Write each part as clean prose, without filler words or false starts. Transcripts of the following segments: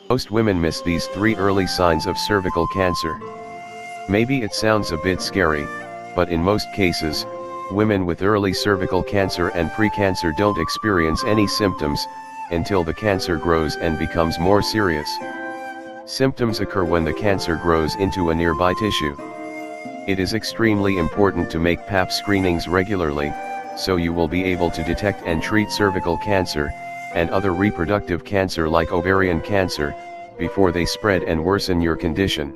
Most women miss these 3 early signs of cervical cancer. Maybe it sounds a bit scary, but in most cases, women with early cervical cancer and precancer don't experience any symptoms until the cancer grows and becomes more serious. Symptoms occur when the cancer grows into a nearby tissue. It is extremely important to make Pap screenings regularly, so you will be able to detect and treat cervical cancer, and other reproductive cancer like ovarian cancer, before they spread and worsen your condition.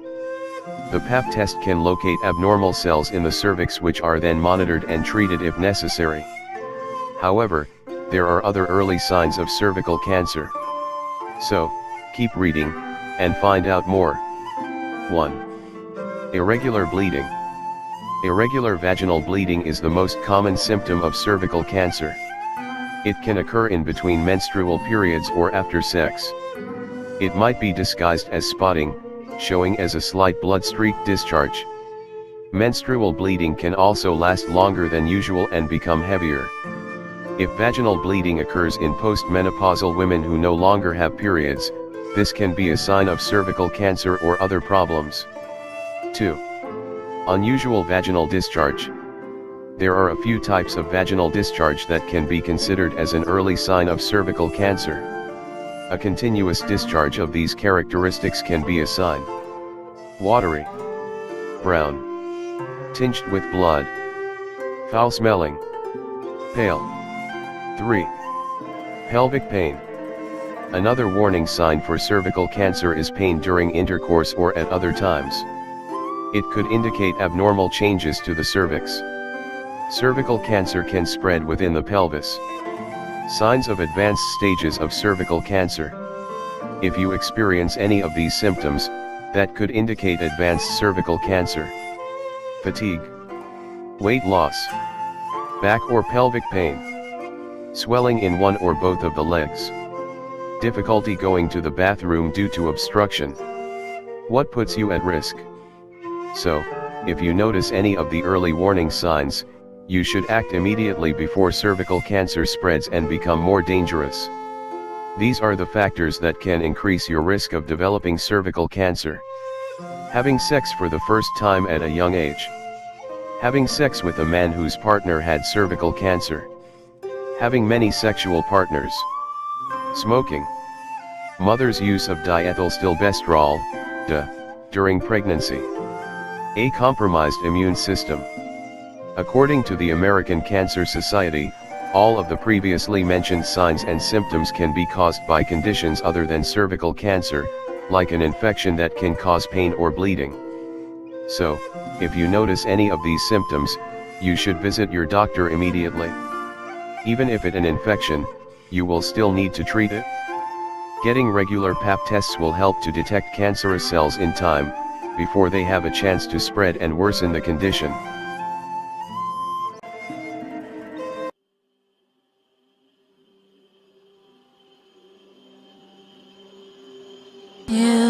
The Pap test can locate abnormal cells in the cervix which are then monitored and treated if necessary. However, there are other early signs of cervical cancer. So, keep reading, and find out more. 1. Irregular bleeding. Irregular vaginal bleeding is the most common symptom of cervical cancer. It can occur in between menstrual periods or after sex. It might be disguised as spotting, showing as a slight blood-streaked discharge. Menstrual bleeding can also last longer than usual and become heavier. If vaginal bleeding occurs in postmenopausal women who no longer have periods, this can be a sign of cervical cancer or other problems. 2. Unusual vaginal discharge. There are a few types of vaginal discharge that can be considered as an early sign of cervical cancer. A continuous discharge of these characteristics can be a sign. Watery, brown, tinged with blood, foul smelling, pale. 3. Pelvic pain. Another warning sign for cervical cancer is pain during intercourse or at other times. It could indicate abnormal changes to the cervix. Cervical cancer can spread within the pelvis. Signs of advanced stages of cervical cancer. If you experience any of these symptoms, that could indicate advanced cervical cancer. Fatigue, weight loss, back or pelvic pain, swelling in one or both of the legs, difficulty going to the bathroom due to obstruction. What puts you at risk? So, if you notice any of the early warning signs, you should act immediately before cervical cancer spreads and become more dangerous. These are the factors that can increase your risk of developing cervical cancer. Having sex for the first time at a young age. Having sex with a man whose partner had cervical cancer. Having many sexual partners. Smoking. Mother's use of diethylstilbestrol, DA, during pregnancy. A compromised immune system. According to the American Cancer Society, all of the previously mentioned signs and symptoms can be caused by conditions other than cervical cancer, like an infection that can cause pain or bleeding. So, if you notice any of these symptoms, you should visit your doctor immediately. Even if it's an infection, you will still need to treat it. Getting regular Pap tests will help to detect cancerous cells in time, before they have a chance to spread and worsen the condition. Yeah.